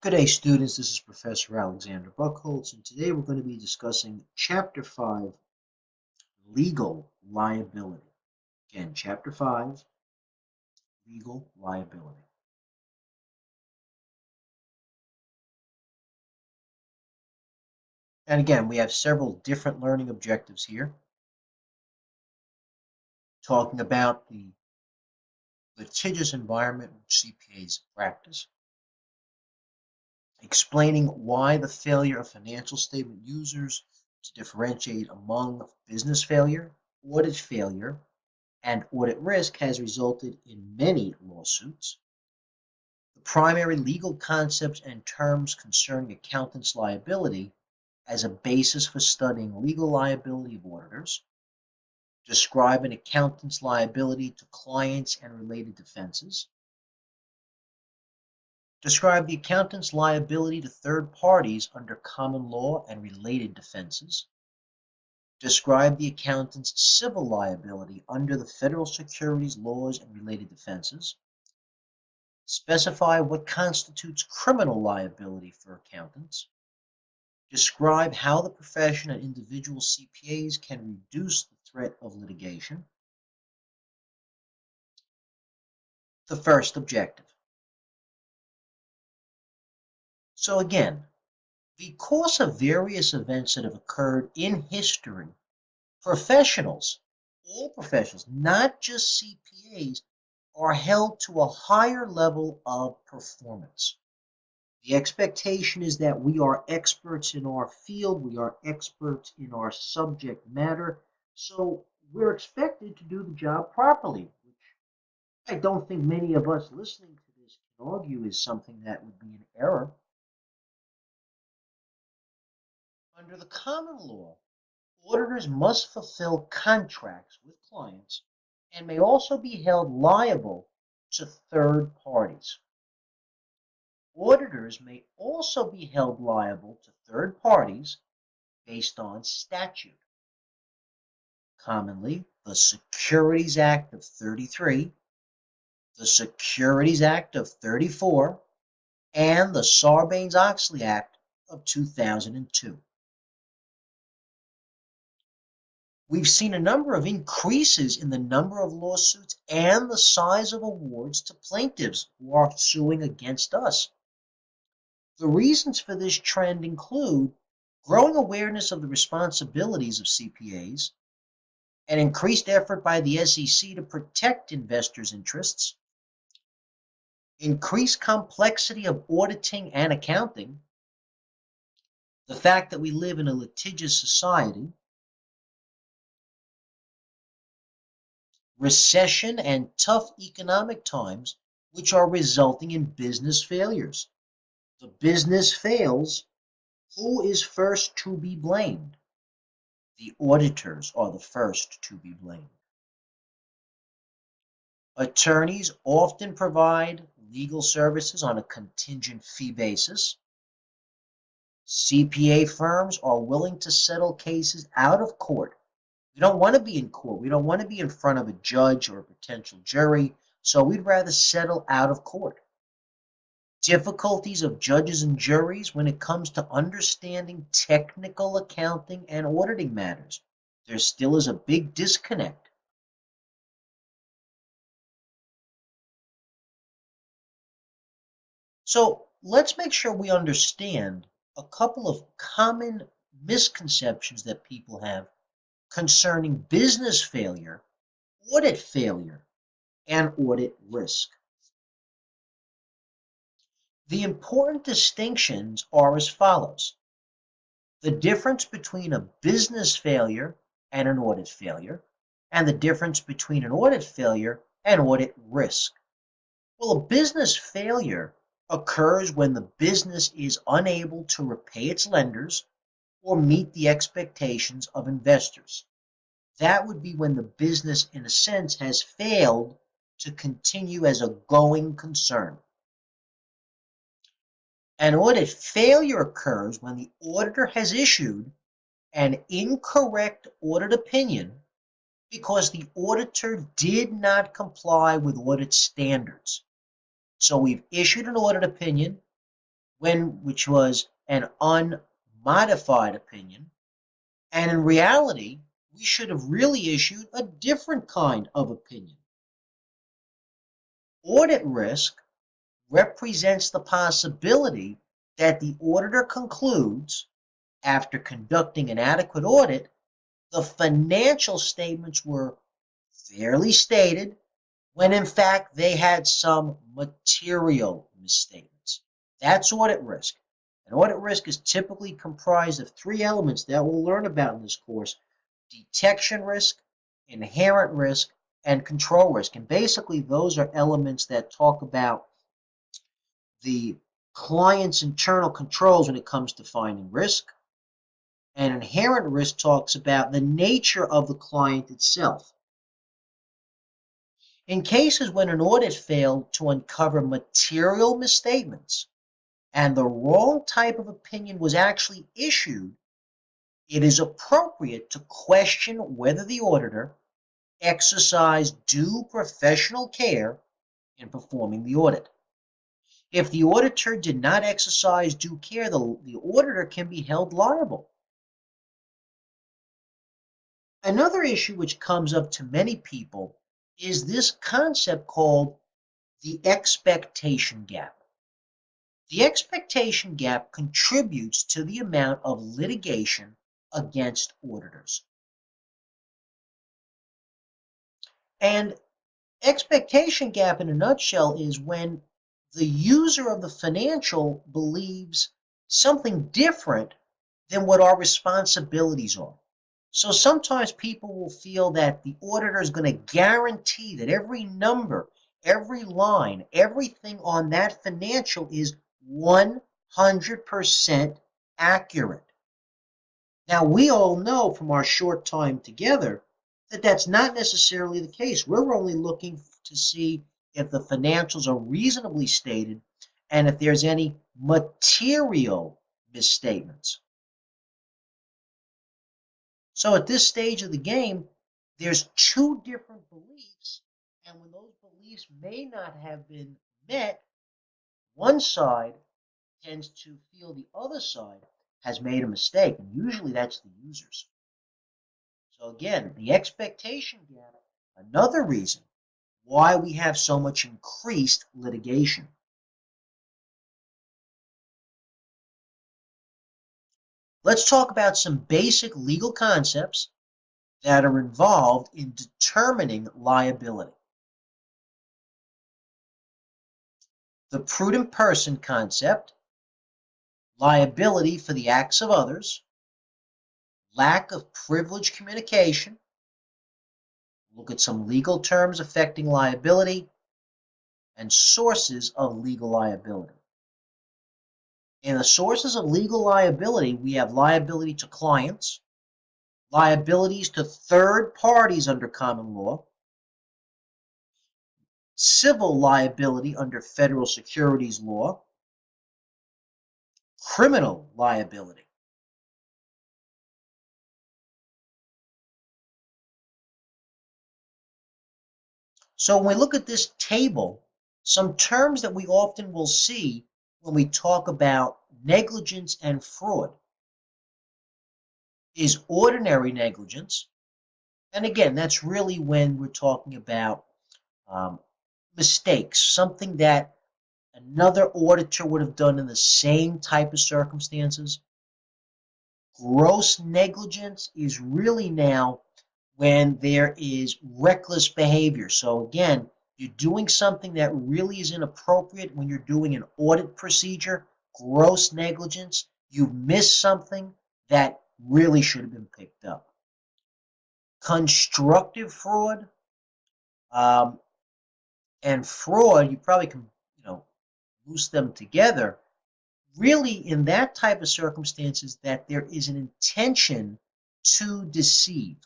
Good day, students. This is Professor Alexander Buckholz, and today we're going to be discussing Chapter 5, Legal Liability. Again, Chapter 5, Legal Liability. And again, we have several different learning objectives here, talking about the litigious environment which CPAs practice, explaining why the failure of financial statement users to differentiate among business failure, audit failure, and audit risk has resulted in many lawsuits. The primary legal concepts and terms concerning accountants' liability as a basis for studying legal liability of auditors. Describe an accountant's liability to clients and related defenses. Describe the accountant's liability to third parties under common law and related defenses. Describe the accountant's civil liability under the federal securities laws and related defenses. Specify what constitutes criminal liability for accountants. Describe how the profession and individual CPAs can reduce the threat of litigation. The first objective. So again, because of various events that have occurred in history, professionals, all professionals, not just CPAs, are held to a higher level of performance. The expectation is that we are experts in our field, we are experts in our subject matter, so we're expected to do the job properly, which I don't think many of us listening to this can argue is something that would be an error. Under the common law, auditors must fulfill contracts with clients and may also be held liable to third parties. Auditors may also be held liable to third parties based on statute. Commonly, the Securities Act of 33, the Securities Act of 34, and the Sarbanes-Oxley Act of 2002. We've seen a number of increases in the number of lawsuits and the size of awards to plaintiffs who are suing against us. The reasons for this trend include growing awareness of the responsibilities of CPAs, an increased effort by the SEC to protect investors' interests, increased complexity of auditing and accounting, the fact that we live in a litigious society, recession and tough economic times, which are resulting in business failures. The business fails, who is first to be blamed? The auditors are the first to be blamed. Attorneys often provide legal services on a contingent fee basis. CPA firms are willing to settle cases out of court. We don't want to be in court. We don't want to be in front of a judge or a potential jury, so we'd rather settle out of court. Difficulties of judges and juries when it comes to understanding technical accounting and auditing matters. There still is a big disconnect. So let's make sure we understand a couple of common misconceptions that people have concerning business failure, and audit risk. The important distinctions are as follows. The difference between a business failure and an audit failure, and the difference between an audit failure and audit risk. Well, a business failure occurs when the business is unable to repay its lenders or meet the expectations of investors. That would be when the business, in a sense, has failed to continue as a going concern. An audit failure occurs when the auditor has issued an incorrect audit opinion because the auditor did not comply with audit standards. So we've issued an audit opinion, which was an unmodified opinion, and in reality, we should have really issued a different kind of opinion. Audit risk represents the possibility that the auditor concludes, after conducting an adequate audit, the financial statements were fairly stated when in fact they had some material misstatements. That's audit risk. And audit risk is typically comprised of three elements that we'll learn about in this course: detection risk, inherent risk, and control risk. And basically those are elements that talk about the client's internal controls when it comes to finding risk. And inherent risk talks about the nature of the client itself. In cases when an audit failed to uncover material misstatements and the wrong type of opinion was actually issued, it is appropriate to question whether the auditor exercised due professional care in performing the audit. If the auditor did not exercise due care, the auditor can be held liable. Another issue which comes up to many people is this concept called the expectation gap. The expectation gap contributes to the amount of litigation against auditors. And expectation gap in a nutshell is when the user of the financial believes something different than what our responsibilities are. So sometimes people will feel that the auditor is going to guarantee that every number, every line, everything on that financial is 100% accurate. Now, we all know from our short time together that that's not necessarily the case. We're only looking to see if the financials are reasonably stated and if there's any material misstatements. So at this stage of the game, there's two different beliefs, and when those beliefs may not have been met, one side tends to feel the other side has made a mistake, and usually that's the users. So again, the expectation gap, another reason why we have so much increased litigation. Let's talk about some basic legal concepts that are involved in determining liability. The prudent person concept, liability for the acts of others, lack of privileged communication, look at some legal terms affecting liability, and sources of legal liability. In the sources of legal liability, we have liability to clients, liabilities to third parties under common law, civil liability under federal securities law, criminal liability. So when we look at this table, some terms that we often will see when we talk about negligence and fraud is ordinary negligence. And again, that's really when we're talking about mistakes, something that another auditor would have done in the same type of circumstances. Gross negligence is really now when there is reckless behavior. So again, you're doing something that really is inappropriate when you're doing an audit procedure. Gross negligence, you missed something that really should have been picked up. Constructive fraud and fraud, you probably can, loose them together. Really, in that type of circumstances, that there is an intention to deceive.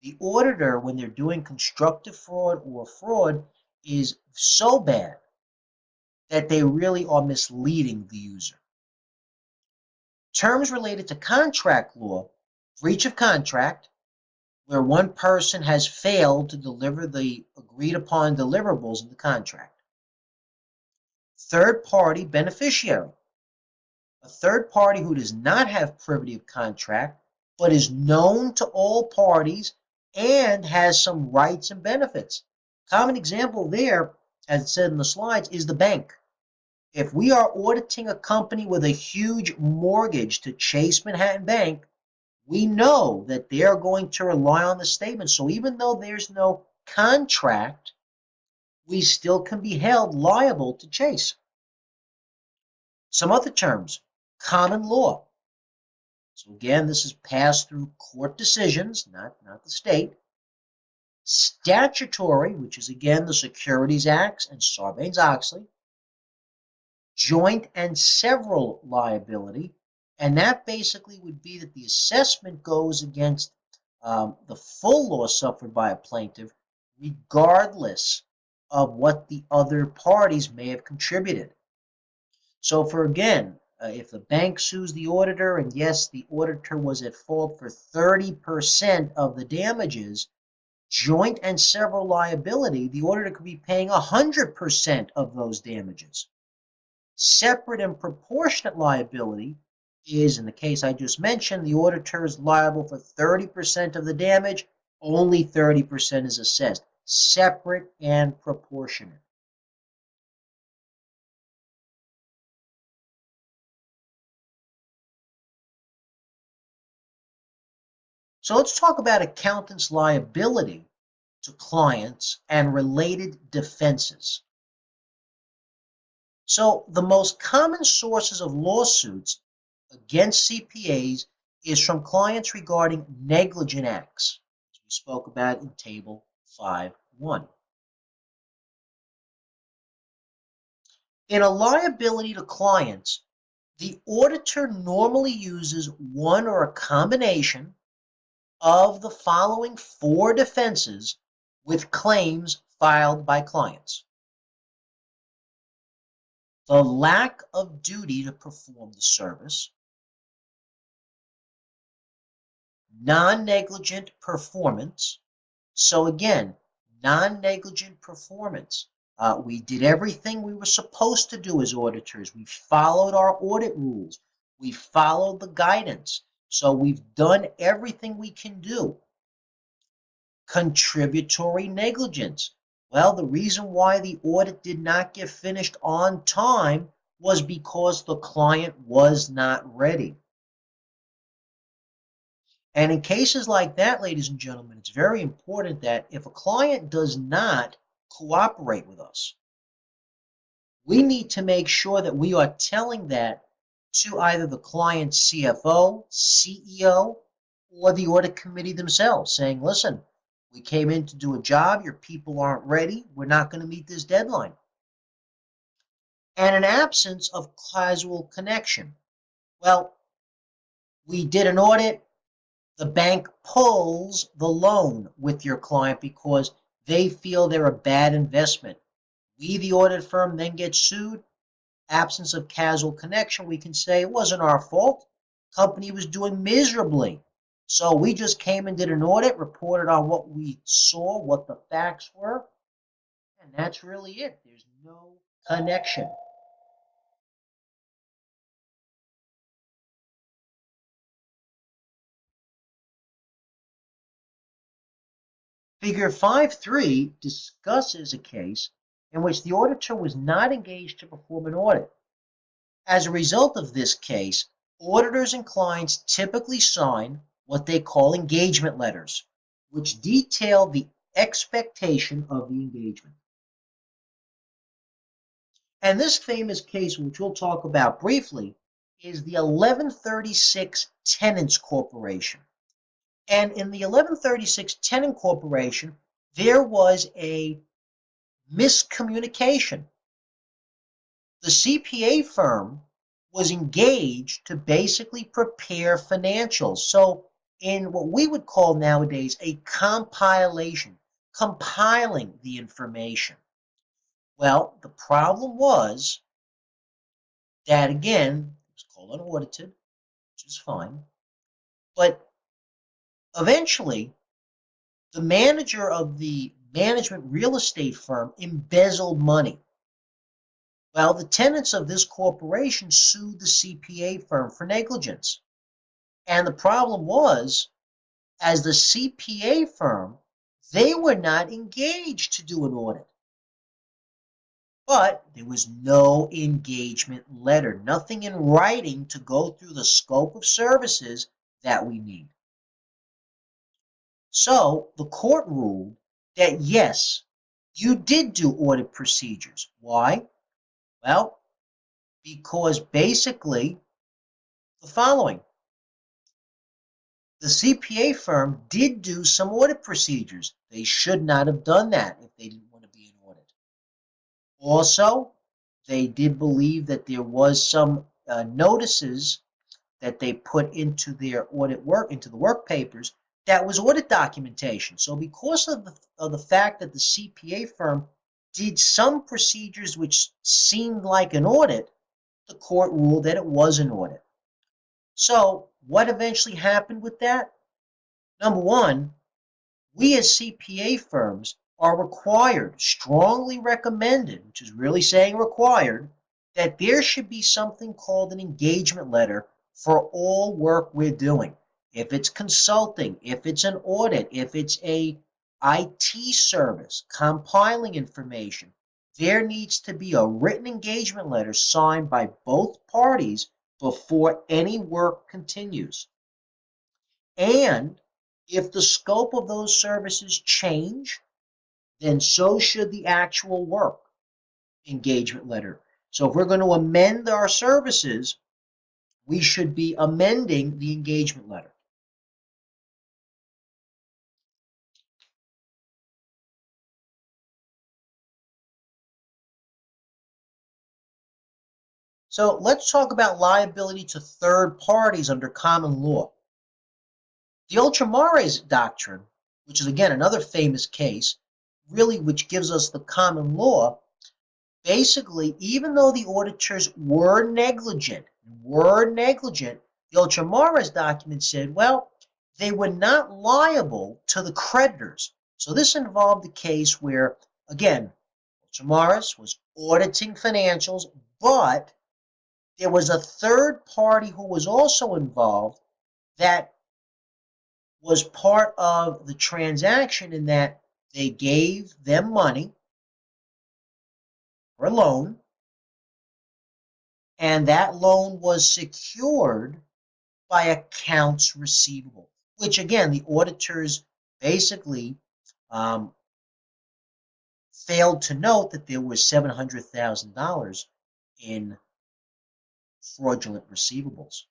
The auditor, when they're doing constructive fraud or fraud, is so bad that they really are misleading the user. Terms related to contract law, breach of contract, where one person has failed to deliver the agreed upon deliverables in the contract. third-party beneficiary, a third party who does not have privity of contract, but is known to all parties and has some rights and benefits. Common example there, as it said in the slides, is the bank. If we are auditing a company with a huge mortgage to Chase Manhattan Bank, we know that they are going to rely on the statement. So even though there's no contract, we still can be held liable to Chase. Some other terms, common law. So again, this is passed through court decisions, not the state. Statutory, which is again the Securities Acts and Sarbanes-Oxley. Joint and several liability, and that basically would be that the assessment goes against the full loss suffered by a plaintiff, regardless of what the other parties may have contributed. So for again, if the bank sues the auditor, and yes, the auditor was at fault for 30% of the damages, joint and several liability, the auditor could be paying 100% of those damages. Separate and proportionate liability is, in the case I just mentioned, the auditor is liable for 30% of the damage, only 30% is assessed. Separate and proportionate. So let's talk about accountants' liability to clients and related defenses. So the most common sources of lawsuits against CPAs is from clients regarding negligent acts, as we spoke about in Table 5.1. In a liability to clients, the auditor normally uses one or a combination of the following four defenses with claims filed by clients. The lack of duty to perform the service, non-negligent performance. So again, non-negligent performance. We did everything we were supposed to do as auditors. We followed our audit rules. We followed the guidance. So we've done everything we can do. Contributory negligence. Well, the reason why the audit did not get finished on time was because the client was not ready. And in cases like that, ladies and gentlemen, it's very important that if a client does not cooperate with us, we need to make sure that we are telling that to either the client's CFO, CEO, or the audit committee themselves, saying, listen, we came in to do a job, your people aren't ready, we're not going to meet this deadline. And an absence of causal connection. Well, we did an audit, the bank pulls the loan with your client because they feel they're a bad investment. We, the audit firm, then get sued. Absence of causal connection, we can say it wasn't our fault. Company was doing miserably. So we just came and did an audit, reported on what we saw, what the facts were, and that's really it. There's no connection. Figure 5.3 discusses a case in which the auditor was not engaged to perform an audit. As a result of this case, auditors and clients typically sign what they call engagement letters, which detail the expectation of the engagement. And this famous case, which we'll talk about briefly, is the 1136 Tenants Corporation. And in the 1136 Tenant Corporation, there was a miscommunication. The CPA firm was engaged to basically prepare financials. So in what we would call nowadays a compilation, compiling the information. Well, the problem was that, again, it was called unaudited, which is fine, but eventually the manager of the management real estate firm embezzled money. Well, the tenants of this corporation sued the CPA firm for negligence. And the problem was, as the CPA firm, they were not engaged to do an audit. But there was no engagement letter, nothing in writing to go through the scope of services that we need. So the court ruled that yes, you did do audit procedures. Why? Well, because basically the following. The CPA firm did do some audit procedures. They should not have done that if they didn't want to be an audit. Also, they did believe that there was some notices that they put into their audit work, into the work papers, that was audit documentation. So because of the fact that the CPA firm did some procedures which seemed like an audit, the court ruled that it was an audit. So what eventually happened with that? Number one, we as CPA firms are required, strongly recommended, which is really saying required, that there should be something called an engagement letter for all work we're doing. If it's consulting, if it's an audit, if it's a IT service, compiling information, there needs to be a written engagement letter signed by both parties before any work continues. And if the scope of those services change, then so should the actual work engagement letter. So if we're going to amend our services, we should be amending the engagement letter. So let's talk about liability to third parties under common law. The Ultramarez doctrine, which is again another famous case, really which gives us the common law, basically, even though the auditors were negligent, the Ultramarez document said, well, they were not liable to the creditors. So this involved a case where, again, Ultramarez was auditing financials, but there was a third party who was also involved that was part of the transaction in that they gave them money for a loan, and that loan was secured by accounts receivable, which again, the auditors basically failed to note that there was $700,000 in fraudulent receivables.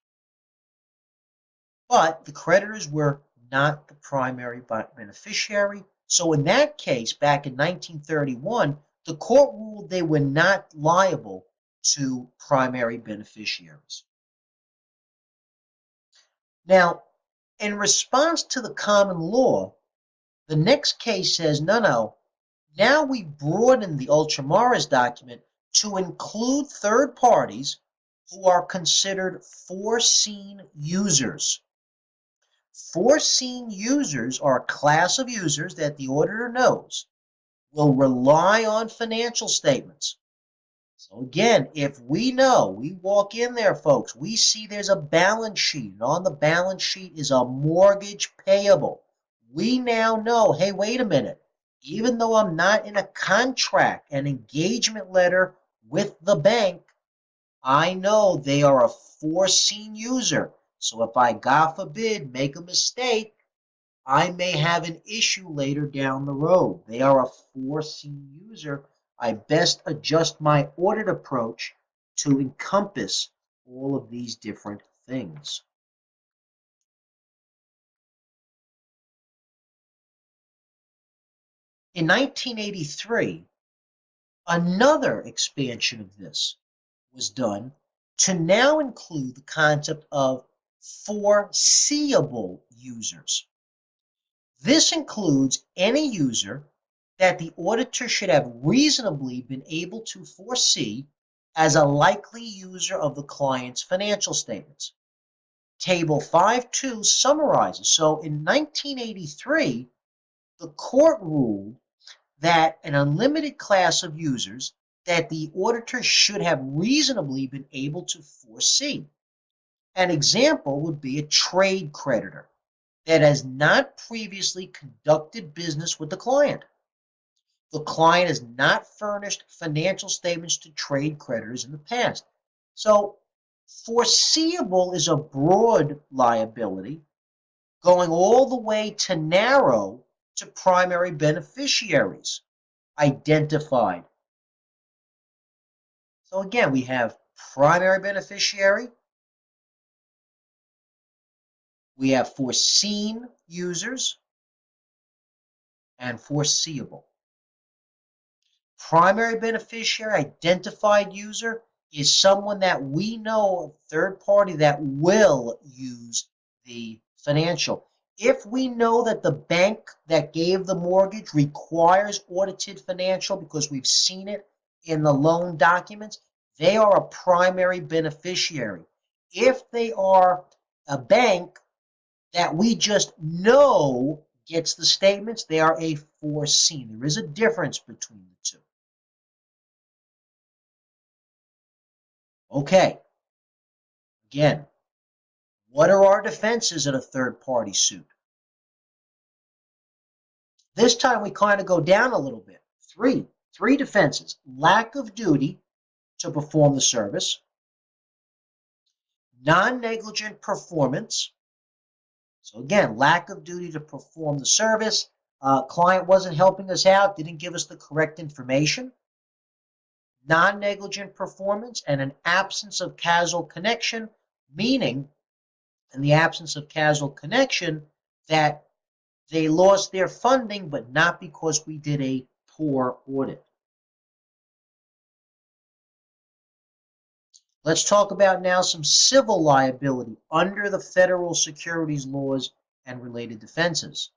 But the creditors were not the primary beneficiary. So in that case, back in 1931, the court ruled they were not liable to primary beneficiaries. Now, in response to the common law, the next case says, no, now we broaden the Ultramarez document to include third parties who are considered foreseen users. Foreseen users are a class of users that the auditor knows will rely on financial statements. So again, if we know, we walk in there, folks, we see there's a balance sheet, and on the balance sheet is a mortgage payable. We now know, hey, wait a minute, even though I'm not in a contract, an engagement letter with the bank, I know they are a foreseen user. So if I, God forbid, make a mistake, I may have an issue later down the road. They are a foreseen user. I best adjust my audit approach to encompass all of these different things. In 1983, another expansion of this was done to now include the concept of foreseeable users. This includes any user that the auditor should have reasonably been able to foresee as a likely user of the client's financial statements. Table 5.2 summarizes. So in 1983, the court ruled that an unlimited class of users, that the auditor should have reasonably been able to foresee. An example would be a trade creditor that has not previously conducted business with the client. The client has not furnished financial statements to trade creditors in the past. So foreseeable is a broad liability going all the way to narrow to primary beneficiaries identified. So again, we have primary beneficiary, we have foreseen users, and foreseeable. Primary beneficiary identified user is someone that we know, a third party that will use the financial. If we know that the bank that gave the mortgage requires audited financial because we've seen it in the loan documents, they are a primary beneficiary. If they are a bank that we just know gets the statements, they are a foreseen. There is a difference between the two. Okay, again, what are our defenses in a third-party suit? This time we kind of go down a little bit. Three defenses. Lack of duty to perform the service, non-negligent performance. So again, lack of duty to perform the service. Client wasn't helping us out, didn't give us the correct information. Non-negligent performance and an absence of causal connection, meaning in the absence of causal connection that they lost their funding, but not because we did a poor audit. Let's talk about now some civil liability under the federal securities laws and related defenses.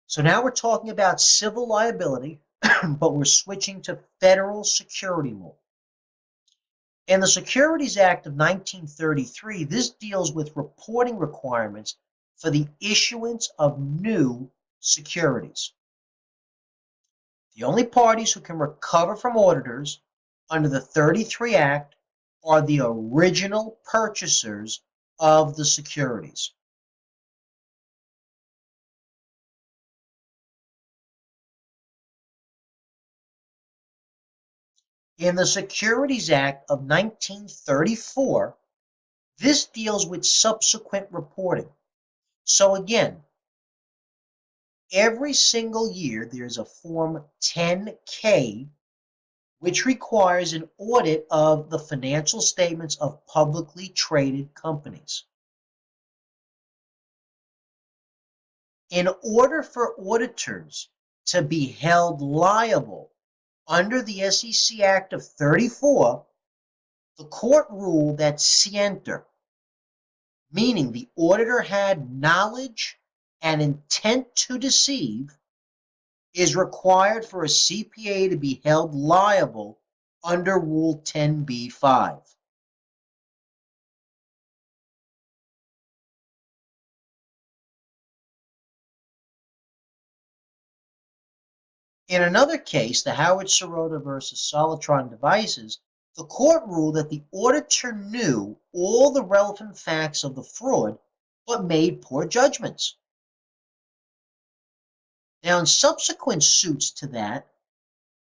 So now we're talking about civil liability, but we're switching to federal security law. In the Securities Act of 1933, this deals with reporting requirements for the issuance of new securities. The only parties who can recover from auditors under the 33 Act are the original purchasers of the securities. In the Securities Act of 1934, this deals with subsequent reporting. So again, every single year there's a Form 10K which requires an audit of the financial statements of publicly traded companies. In order for auditors to be held liable under the SEC Act of 34, the court ruled that scienter, meaning the auditor had knowledge and intent to deceive, is required for a CPA to be held liable under Rule 10b-5. In another case, the Howard Sirota versus Solitron Devices, the court ruled that the auditor knew all the relevant facts of the fraud but made poor judgments. Now, in subsequent suits to that,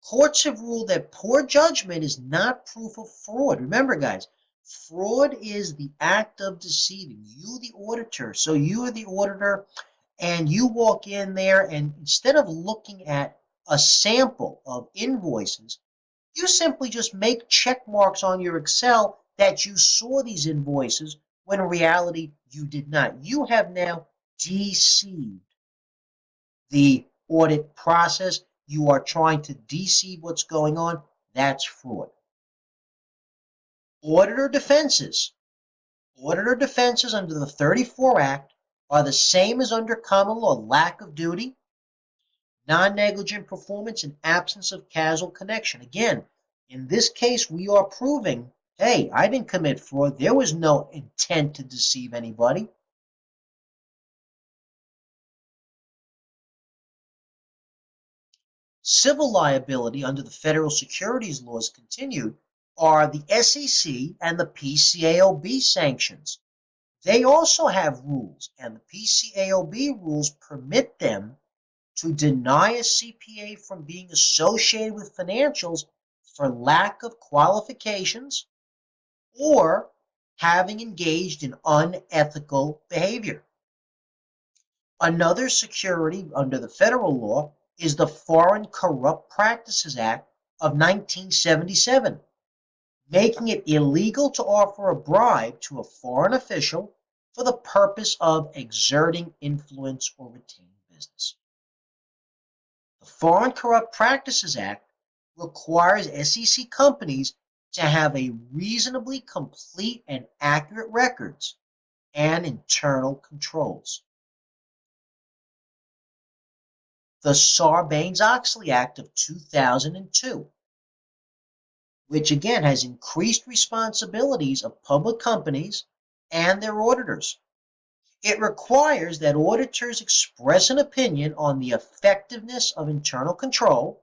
courts have ruled that poor judgment is not proof of fraud. Remember, guys, fraud is the act of deceiving. You, the auditor, so you are the auditor, and you walk in there, and instead of looking at a sample of invoices, you simply just make check marks on your Excel that you saw these invoices when in reality you did not. You have now deceived the audit process. You are trying to deceive what's going on. That's fraud. Auditor defenses under the 34 Act are the same as under common law: lack of duty, non-negligent performance, and absence of causal connection. Again, in this case, we are proving, hey, I didn't commit fraud. There was no intent to deceive anybody. Civil liability under the federal securities laws continued are the SEC and the PCAOB sanctions. They also have rules, and the PCAOB rules permit them to deny a CPA from being associated with financials for lack of qualifications or having engaged in unethical behavior. Another security under the federal law is the Foreign Corrupt Practices Act of 1977, making it illegal to offer a bribe to a foreign official for the purpose of exerting influence or retaining business. The Foreign Corrupt Practices Act requires SEC companies to have a reasonably complete and accurate records and internal controls. The Sarbanes-Oxley Act of 2002, which again has increased responsibilities of public companies and their auditors. It requires that auditors express an opinion on the effectiveness of internal control,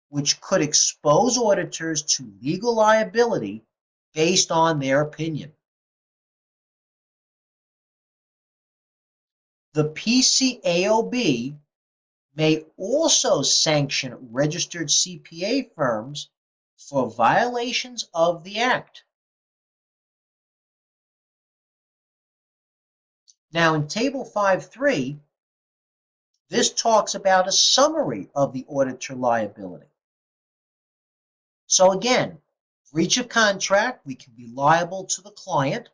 which could expose auditors to legal liability based on their opinion. The PCAOB may also sanction registered CPA firms for violations of the Act. Now, in Table 5.3, this talks about a summary of the auditor liability. So again, breach of contract, we can be liable to the client.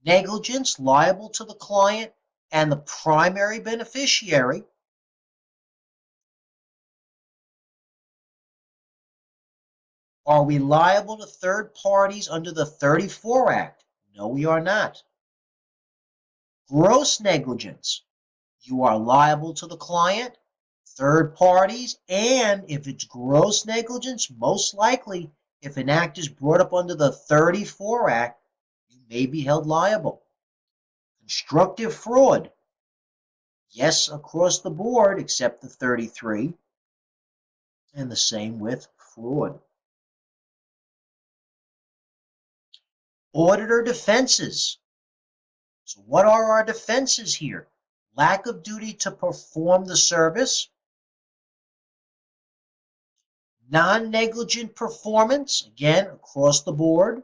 Negligence, liable to the client and the primary beneficiary. Are we liable to third parties under the 34 Act? No, we are not. Gross negligence. You are liable to the client, third parties, and if it's gross negligence, most likely, if an act is brought up under the 34 Act, you may be held liable. Constructive fraud. Yes, across the board, except the 33, and the same with fraud. Auditor defenses. So what are our defenses here? Lack of duty to perform the service, non-negligent performance, again, across the board,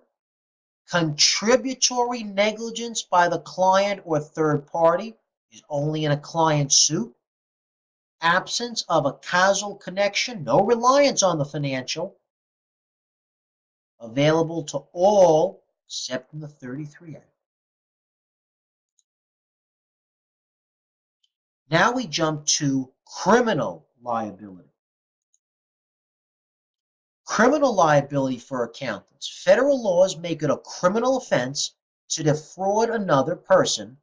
contributory negligence by the client or third party is only in a client suit, absence of a causal connection, no reliance on the financial, available to all except in the 33 Act. Now we jump to criminal liability. Criminal liability for accountants. Federal laws make it a criminal offense to defraud another person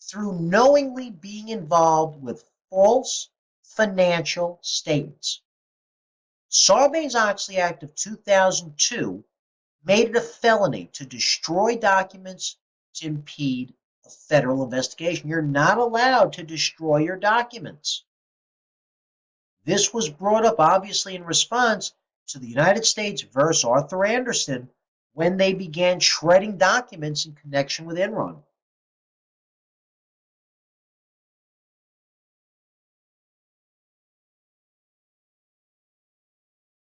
through knowingly being involved with false financial statements. Sarbanes-Oxley Act of 2002 made it a felony to destroy documents to impede a federal investigation. You're not allowed to destroy your documents. This was brought up obviously in response to the United States versus Arthur Andersen when they began shredding documents in connection with Enron.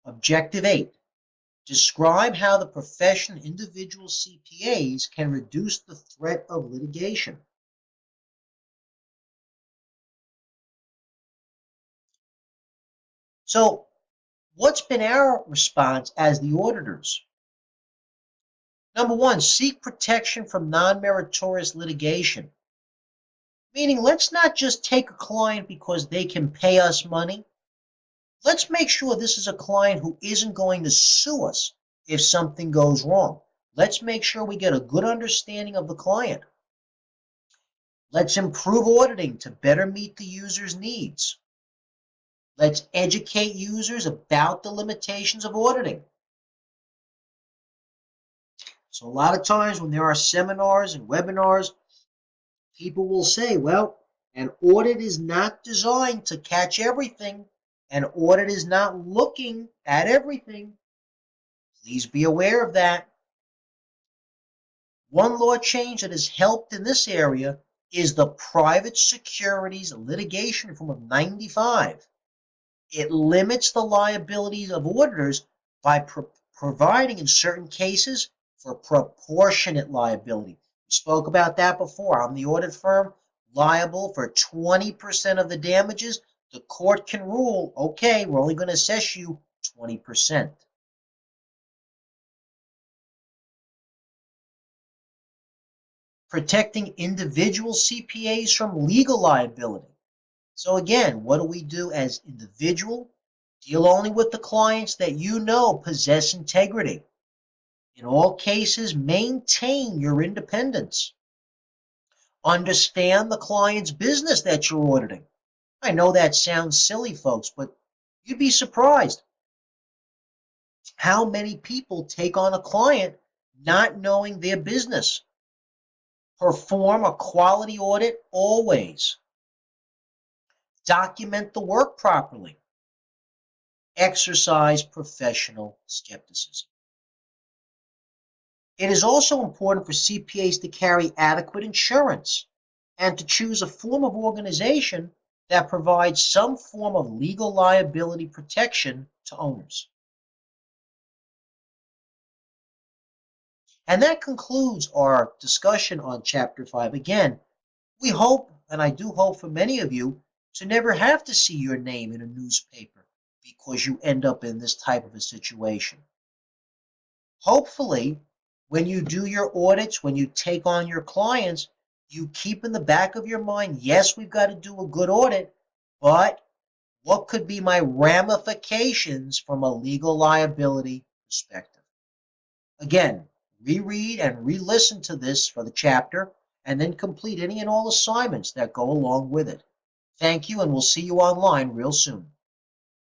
Objective 8. Describe how the profession of individual CPAs can reduce the threat of litigation. So, what's been our response as the auditors? Number one, seek protection from non-meritorious litigation. Meaning, let's not just take a client because they can pay us money. Let's make sure this is a client who isn't going to sue us if something goes wrong. Let's make sure we get a good understanding of the client. Let's improve auditing to better meet the user's needs. Let's educate users about the limitations of auditing. So a lot of times when there are seminars and webinars, people will say, well, An audit is not designed to catch everything. An audit is not looking at everything. Please be aware of that. One law change that has helped in this area is the Private Securities Litigation Reform of '95. It limits the liabilities of auditors by providing, in certain cases, for proportionate liability. We spoke about that before. I'm the audit firm liable for 20% of the damages. The court can rule, okay, we're only going to assess you 20%. Protecting individual CPAs from legal liability. So again, what do we do as individual? Deal only with the clients that you know possess integrity. In all cases, maintain your independence. Understand the client's business that you're auditing. I know that sounds silly, folks, but you'd be surprised how many people take on a client not knowing their business. Perform a quality audit always. Document the work properly. Exercise professional skepticism. It is also important for CPAs to carry adequate insurance and to choose a form of organization that provides some form of legal liability protection to owners. And that concludes our discussion on Chapter 5. Again, we hope, and I do hope for many of you, to never have to see your name in a newspaper because you end up in this type of a situation. Hopefully, when you do your audits, when you take on your clients, you keep in the back of your mind, yes, we've got to do a good audit, but what could be my ramifications from a legal liability perspective? Again, reread and re-listen to this for the chapter, and then complete any and all assignments that go along with it. Thank you, and we'll see you online real soon.